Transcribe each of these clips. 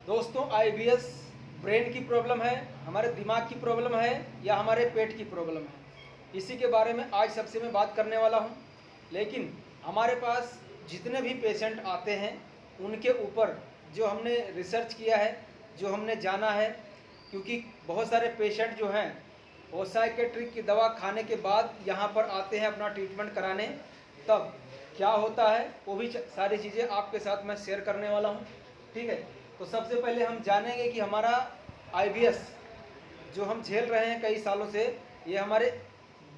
दोस्तों IBS brain की problem है, हमारे दिमाग की प्रॉब्लम है या हमारे पेट की प्रॉब्लम है, इसी के बारे में आज सबसे मैं बात करने वाला हूं। लेकिन हमारे पास जितने भी पेशेंट आते हैं उनके ऊपर जो हमने रिसर्च किया है, जो हमने जाना है, क्योंकि बहुत सारे पेशेंट जो हैं वो साइकेट्रिक की दवा खाने के बाद यहाँ पर आते हैं अपना ट्रीटमेंट कराने, तब क्या होता है वो भी सारी चीज़ें आपके साथ मैं शेयर करने वाला हूँ। ठीक है, तो सबसे पहले हम जानेंगे कि हमारा आईबीएस जो हम झेल रहे हैं कई सालों से, ये हमारे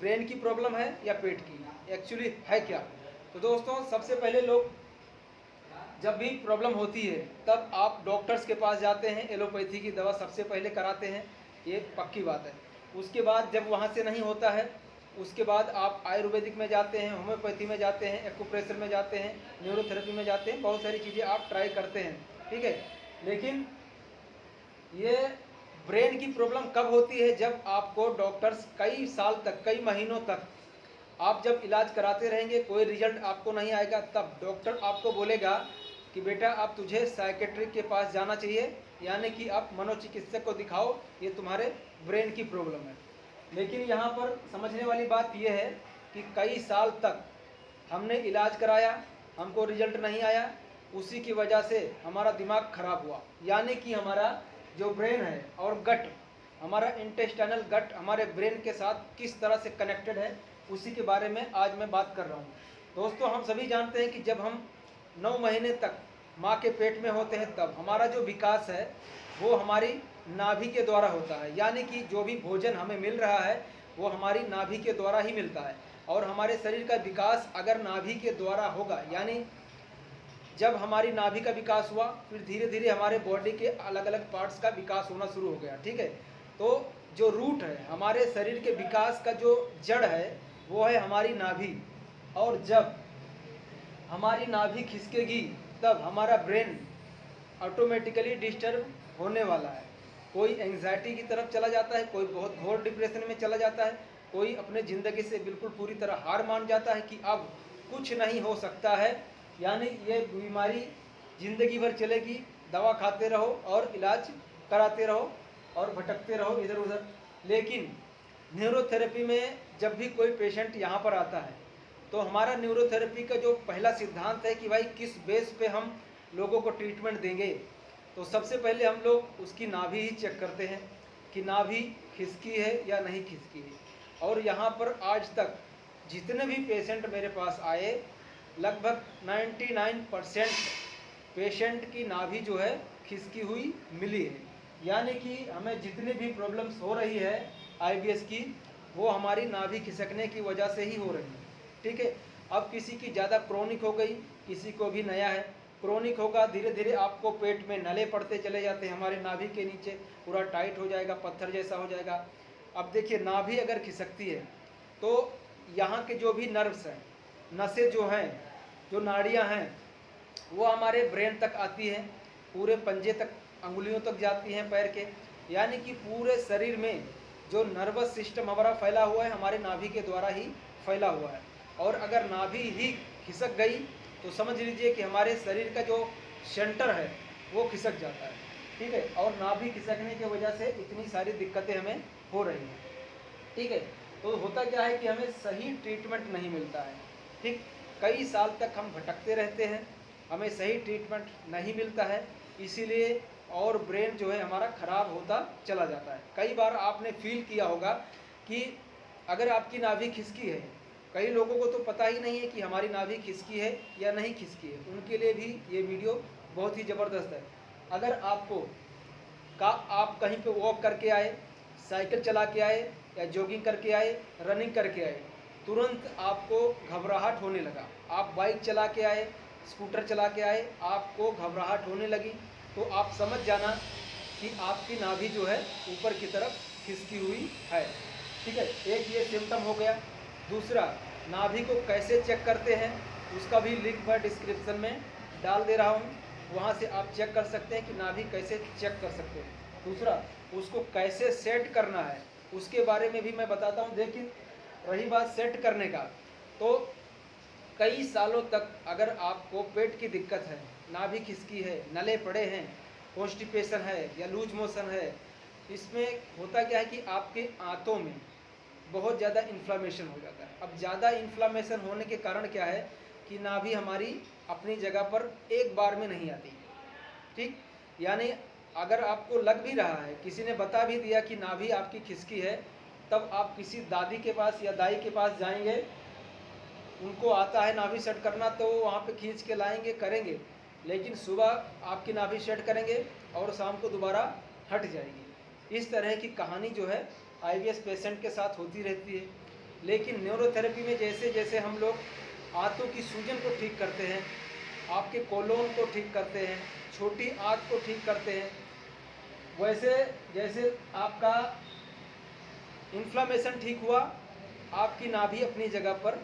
ब्रेन की प्रॉब्लम है या पेट की, एक्चुअली है क्या। तो दोस्तों सबसे पहले लोग जब भी प्रॉब्लम होती है तब आप डॉक्टर्स के पास जाते हैं, एलोपैथी की दवा सबसे पहले कराते हैं, ये पक्की बात है। उसके बाद जब वहाँ से नहीं होता है उसके बाद आप आयुर्वेदिक में जाते हैं, होम्योपैथी में जाते हैं, एक्यूप्रेशर में जाते हैं, न्यूरोथेरेपी में जाते हैं, बहुत सारी चीज़ें आप ट्राई करते हैं। ठीक है, लेकिन ये ब्रेन की प्रॉब्लम कब होती है? जब आपको डॉक्टर्स कई साल तक, कई महीनों तक आप जब इलाज कराते रहेंगे, कोई रिजल्ट आपको नहीं आएगा, तब डॉक्टर आपको बोलेगा कि बेटा अब तुझे साइकेट्रिक के पास जाना चाहिए, यानी कि आप मनोचिकित्सक को दिखाओ, ये तुम्हारे ब्रेन की प्रॉब्लम है। लेकिन यहाँ पर समझने वाली बात यह है कि कई साल तक हमने इलाज कराया, हमको रिजल्ट नहीं आया, उसी की वजह से हमारा दिमाग खराब हुआ। यानी कि हमारा जो ब्रेन है और गट, हमारा इंटेस्टाइनल गट हमारे ब्रेन के साथ किस तरह से कनेक्टेड है, उसी के बारे में आज मैं बात कर रहा हूँ। दोस्तों हम सभी जानते हैं कि जब हम 9 महीने तक माँ के पेट में होते हैं तब हमारा जो विकास है वो हमारी नाभि के द्वारा होता है। यानी कि जो भी भोजन हमें मिल रहा है वो हमारी नाभि के द्वारा ही मिलता है, और हमारे शरीर का विकास अगर नाभि के द्वारा होगा, यानी जब हमारी नाभि का विकास हुआ फिर धीरे धीरे हमारे बॉडी के अलग अलग पार्ट्स का विकास होना शुरू हो गया। ठीक है, तो जो रूट है हमारे शरीर के विकास का, जो जड़ है वो है हमारी नाभि, और जब हमारी नाभि खिसकेगी तब हमारा ब्रेन ऑटोमेटिकली डिस्टर्ब होने वाला है। कोई एंग्जाइटी की तरफ चला जाता है, कोई बहुत घोर डिप्रेशन में चला जाता है, कोई अपने ज़िंदगी से बिल्कुल पूरी तरह हार मान जाता है कि अब कुछ नहीं हो सकता है, यानी ये बीमारी ज़िंदगी भर चलेगी, दवा खाते रहो और इलाज कराते रहो और भटकते रहो इधर उधर। लेकिन न्यूरोथेरेपी में जब भी कोई पेशेंट यहाँ पर आता है तो हमारा न्यूरोथेरेपी का जो पहला सिद्धांत है कि भाई किस बेस पे हम लोगों को ट्रीटमेंट देंगे, तो सबसे पहले हम लोग उसकी नाभि ही चेक करते हैं कि नाभि खिसकी है या नहीं खिसकी है। और यहाँ पर आज तक जितने भी पेशेंट मेरे पास आए, लगभग 99% पेशेंट की नाभि जो है खिसकी हुई मिली है। यानी कि हमें जितनी भी प्रॉब्लम्स हो रही है आईबीएस की, वो हमारी नाभि खिसकने की वजह से ही हो रही है। ठीक है, अब किसी की ज़्यादा क्रोनिक हो गई, किसी को भी नया है, क्रोनिक होगा धीरे धीरे आपको पेट में नले पड़ते चले जाते हैं, हमारे नाभि के नीचे पूरा टाइट हो जाएगा, पत्थर जैसा हो जाएगा। अब देखिए नाभि अगर खिसकती है तो यहाँ के जो भी नर्व्स हैं, नसें जो हैं, जो नाड़ियाँ हैं, वो हमारे ब्रेन तक आती हैं, पूरे पंजे तक, अंगुलियों तक जाती हैं पैर के। यानी कि पूरे शरीर में जो नर्वस सिस्टम हमारा फैला हुआ है हमारे नाभि के द्वारा ही फैला हुआ है। और अगर नाभि ही खिसक गई तो समझ लीजिए कि हमारे शरीर का जो सेंटर है वो खिसक जाता है। ठीक है, और नाभि खिसकने की वजह से इतनी सारी दिक्कतें हमें हो रही हैं। ठीक है, तो होता क्या है कि हमें सही ट्रीटमेंट नहीं मिलता है। ठीक, कई साल तक हम भटकते रहते हैं, हमें सही ट्रीटमेंट नहीं मिलता है, इसीलिए और ब्रेन जो है हमारा ख़राब होता चला जाता है। कई बार आपने फील किया होगा कि अगर आपकी नाभि खिसकी है, कई लोगों को तो पता ही नहीं है कि हमारी नाभि खिसकी है या नहीं खिसकी है, उनके लिए भी ये वीडियो बहुत ही ज़बरदस्त है। अगर आपको आप कहीं पे वॉक करके आए, साइकिल चला के आए या जॉगिंग करके आए, रनिंग करके आए, तुरंत आपको घबराहट होने लगा, आप बाइक चला के आए, स्कूटर चला के आए, आपको घबराहट होने लगी, तो आप समझ जाना कि आपकी नाभि जो है ऊपर की तरफ खिसकी हुई है। ठीक है, एक ये सिम्टम हो गया। दूसरा, नाभि को कैसे चेक करते हैं उसका भी लिंक मैं डिस्क्रिप्शन में डाल दे रहा हूँ, वहाँ से आप चेक कर सकते हैं कि नाभि कैसे चेक कर सकते हैं। दूसरा, उसको कैसे सेट करना है उसके बारे में भी मैं बताता हूँ। लेकिन रही बात सेट करने का, तो कई सालों तक अगर आपको पेट की दिक्कत है, नाभि खिसकी है, नले पड़े हैं, कॉन्स्टिपेशन है या लूज मोशन है, इसमें होता क्या है कि आपके आंतों में बहुत ज़्यादा इन्फ्लामेशन हो जाता है। अब ज़्यादा इन्फ्लामेशन होने के कारण क्या है कि नाभि हमारी अपनी जगह पर एक बार में नहीं आती, ठीक। यानी अगर आपको लग भी रहा है, किसी ने बता भी दिया कि नाभि आपकी खिसकी है, तब आप किसी दादी के पास या दाई के पास जाएंगे, उनको आता है नाभि सेट करना, तो वहाँ पे खींच के लाएंगे, करेंगे, लेकिन सुबह आपकी नाभि सेट करेंगे और शाम को दोबारा हट जाएगी। इस तरह की कहानी जो है आईबीएस पेशेंट के साथ होती रहती है। लेकिन न्यूरोथेरेपी में जैसे जैसे हम लोग आंतों की सूजन को ठीक करते हैं, आपके कोलोन को ठीक करते हैं, छोटी आंत को ठीक करते हैं, वैसे जैसे आपका इन्फ्लामेशन ठीक हुआ, आपकी नाभि अपनी जगह पर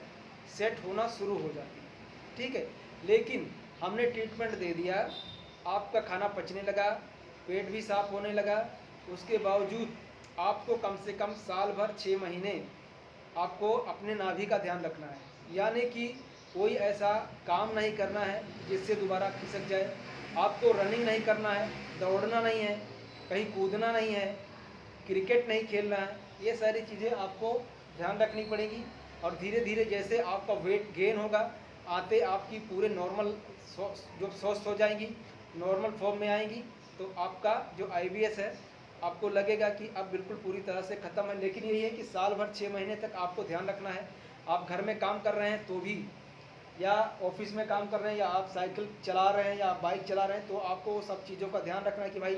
सेट होना शुरू हो जाती है, ठीक है। लेकिन हमने ट्रीटमेंट दे दिया, आपका खाना पचने लगा, पेट भी साफ होने लगा, उसके बावजूद आपको कम से कम साल भर 6 महीने आपको अपने नाभि का ध्यान रखना है। यानी कि कोई ऐसा काम नहीं करना है जिससे दोबारा खिसक जाए, आपको रनिंग नहीं करना है, दौड़ना नहीं है, कहीं कूदना नहीं है, क्रिकेट नहीं खेलना है। ये सारी चीज़ें आपको ध्यान रखनी पड़ेगी। और धीरे धीरे जैसे आपका वेट गेन होगा, आते आपकी पूरे नॉर्मल जो स्वस्थ हो जाएंगी, नॉर्मल फॉर्म में आएंगी, तो आपका जो आईबीएस है आपको लगेगा कि अब बिल्कुल पूरी तरह से ख़त्म है। लेकिन यही है कि साल भर 6 महीने तक आपको ध्यान रखना है। आप घर में काम कर रहे हैं तो भी, या ऑफिस में काम कर रहे हैं, या आप साइकिल चला रहे हैं, या आप बाइक चला रहे हैं, तो आपको सब चीज़ों का ध्यान रखना है कि भाई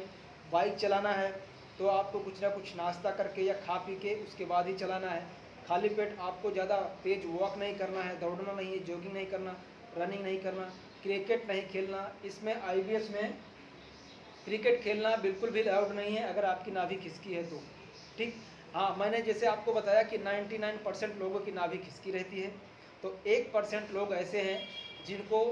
बाइक चलाना है तो आपको कुछ ना कुछ नाश्ता करके या खा पी के उसके बाद ही चलाना है। खाली पेट आपको ज़्यादा तेज़ वॉक नहीं करना है, दौड़ना नहीं है, जॉगिंग नहीं करना, रनिंग नहीं करना, क्रिकेट नहीं खेलना। इसमें आईबीएस में क्रिकेट खेलना बिल्कुल भी अलाउड नहीं है अगर आपकी नाभि खिसकी है तो, ठीक। हाँ, मैंने जैसे आपको बताया कि 99% लोगों की नाभि खिसकी रहती है, तो 1% लोग ऐसे हैं जिनको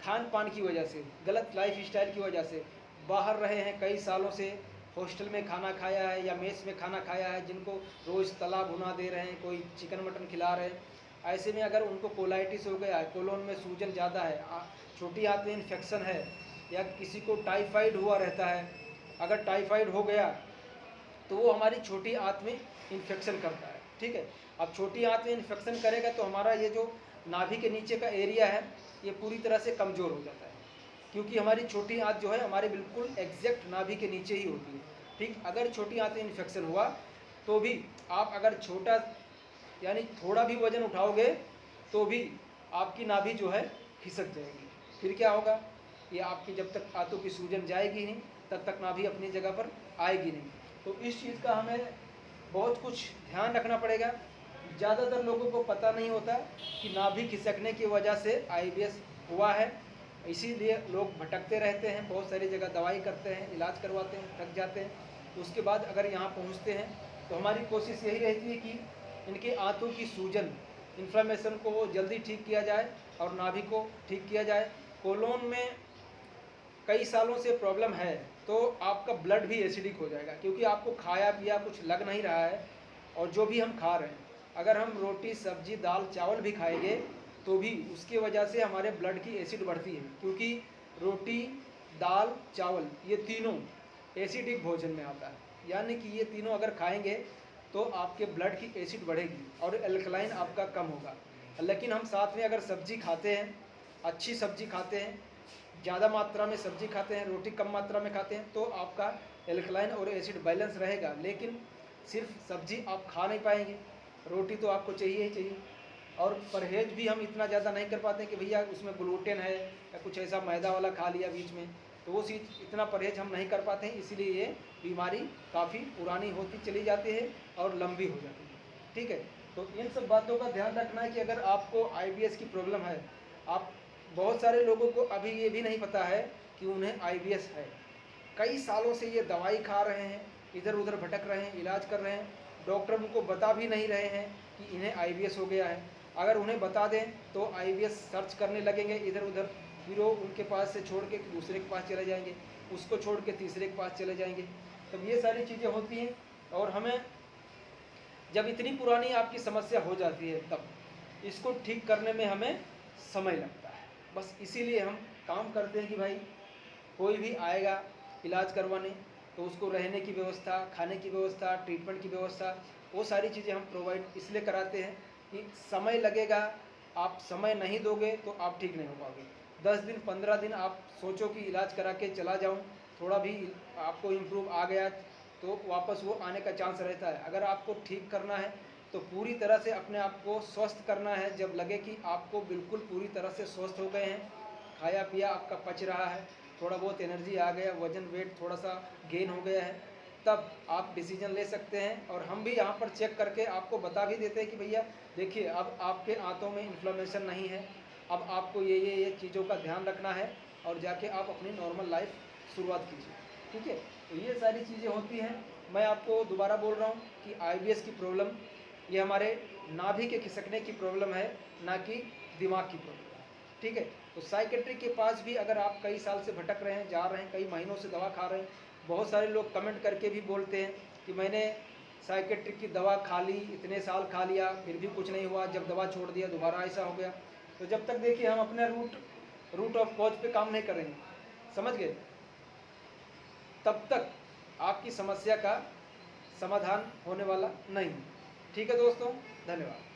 खान पान की वजह से, गलत लाइफ स्टाइल की वजह से, बाहर रहे हैं कई सालों से, हॉस्टल में खाना खाया है या मेस में खाना खाया है, जिनको रोज़ तला भुना दे रहे हैं, कोई चिकन मटन खिला रहे हैं, ऐसे में अगर उनको कोलाइटिस हो गया है, कोलोन में सूजन ज़्यादा है, छोटी आंत में इन्फेक्शन है, या किसी को टाइफाइड हुआ रहता है, अगर टाइफाइड हो गया तो वो हमारी छोटी आंत में इन्फेक्शन करता है, ठीक है। अब छोटी आंत में इन्फेक्शन करेगा तो हमारा ये जो नाभि के नीचे का एरिया है ये पूरी तरह से कमज़ोर हो जाता है, क्योंकि हमारी छोटी आंत जो है हमारे बिल्कुल एग्जैक्ट नाभि के नीचे ही होती है, ठीक। अगर छोटी आंत में इन्फेक्शन हुआ तो भी आप अगर छोटा यानी थोड़ा भी वजन उठाओगे तो भी आपकी नाभि जो है खिसक जाएगी। फिर क्या होगा, ये आपकी जब तक आंतों की सूजन जाएगी नहीं तब तक नाभि अपनी जगह पर आएगी नहीं। तो इस चीज़ का हमें बहुत कुछ ध्यान रखना पड़ेगा। ज़्यादातर लोगों को पता नहीं होता कि नाभि खिसकने की वजह से आईबीएस हुआ है, इसीलिए लोग भटकते रहते हैं, बहुत सारी जगह दवाई करते हैं, इलाज करवाते हैं, थक जाते हैं। उसके बाद अगर यहाँ पहुँचते हैं तो हमारी कोशिश यही रहती है कि इनके आंतों की सूजन, इन्फ्लेमेशन को जल्दी ठीक किया जाए और नाभि को ठीक किया जाए। कोलोन में कई सालों से प्रॉब्लम है तो आपका ब्लड भी एसिडिक हो जाएगा, क्योंकि आपको खाया पिया कुछ लग नहीं रहा है, और जो भी हम खा रहे हैं, अगर हम रोटी सब्जी दाल चावल भी खाएंगे तो भी उसकी वजह से हमारे ब्लड की एसिड बढ़ती है, क्योंकि रोटी दाल चावल ये तीनों एसिडिक भोजन में आता है। यानी कि ये तीनों अगर खाएंगे तो आपके ब्लड की एसिड बढ़ेगी और एल्कलाइन आपका कम होगा। लेकिन हम साथ में अगर सब्जी खाते हैं, अच्छी सब्जी खाते हैं, ज़्यादा मात्रा में सब्जी खाते हैं, रोटी कम मात्रा में खाते हैं, तो आपका एल्कलाइन और एसिड बैलेंस रहेगा। लेकिन सिर्फ सब्जी आप खा नहीं पाएंगे, रोटी तो आपको चाहिए ही चाहिए। और परहेज भी हम इतना ज़्यादा नहीं कर पाते कि भैया उसमें ग्लूटेन है या कुछ ऐसा मैदा वाला खा लिया बीच में, तो वो चीज़ इतना परहेज हम नहीं कर पाते हैं, इसीलिए ये बीमारी काफ़ी पुरानी होती चली जाती है और लंबी हो जाती है, ठीक है। तो इन सब बातों का ध्यान रखना है कि अगर आपको आईबीएस की प्रॉब्लम है, आप बहुत सारे लोगों को अभी ये भी नहीं पता है कि उन्हें आईबीएस है। कई सालों से ये दवाई खा रहे हैं, इधर उधर भटक रहे हैं, इलाज कर रहे हैं, डॉक्टर उनको बता भी नहीं रहे हैं कि इन्हें आईबीएस हो गया है। अगर उन्हें बता दें तो आईबीएस सर्च करने लगेंगे इधर उधर, फिर वो उनके पास से छोड़ के दूसरे के पास चले जाएंगे, उसको छोड़ के तीसरे के पास चले जाएंगे। तब ये सारी चीज़ें होती हैं, और हमें जब इतनी पुरानी आपकी समस्या हो जाती है तब इसको ठीक करने में हमें समय लगता है। बस इसीलिए हम काम करते हैं कि भाई कोई भी आएगा इलाज करवाने, तो उसको रहने की व्यवस्था, खाने की व्यवस्था, ट्रीटमेंट की व्यवस्था, वो सारी चीज़ें हम प्रोवाइड इसलिए कराते हैं कि समय लगेगा, आप समय नहीं दोगे तो आप ठीक नहीं हो पाओगे। 10 दिन 15 दिन आप सोचो कि इलाज करा के चला जाऊँ, थोड़ा भी आपको इम्प्रूव आ गया तो वापस वो आने का चांस रहता है। अगर आपको ठीक करना है तो पूरी तरह से अपने आप को स्वस्थ करना है। जब लगे कि आपको बिल्कुल पूरी तरह से स्वस्थ हो गए हैं, खाया पिया आपका पच रहा है, थोड़ा बहुत एनर्जी आ गया, वज़न वेट थोड़ा सा गेन हो गया है, तब आप डिसीजन ले सकते हैं। और हम भी यहाँ पर चेक करके आपको बता भी देते हैं कि भैया देखिए, अब आपके आंतों में इन्फ्लेमेशन नहीं है, अब आपको ये चीज़ों का ध्यान रखना है और जाके आप अपनी नॉर्मल लाइफ शुरुआत कीजिए। ठीक है, तो ये सारी चीज़ें होती हैं। मैं आपको दोबारा बोल रहा हूँ कि IBS की प्रॉब्लम ये हमारे नाभि के खिसकने की प्रॉब्लम है, ना कि दिमाग की प्रॉब्लम है। ठीक है, तो साइकेट्रिक के पास भी अगर आप कई साल से भटक रहे हैं, जा रहे हैं, कई महीनों से दवा खा रहे हैं, बहुत सारे लोग कमेंट करके भी बोलते हैं कि मैंने साइकेट्रिक की दवा खा ली, इतने साल खा लिया, फिर भी कुछ नहीं हुआ, जब दवा छोड़ दिया दोबारा ऐसा हो गया। तो जब तक देखिए हम अपने रूट ऑफ कॉज पे काम नहीं करेंगे, समझ गए, तब तक आपकी समस्या का समाधान होने वाला नहीं है। ठीक है दोस्तों, धन्यवाद।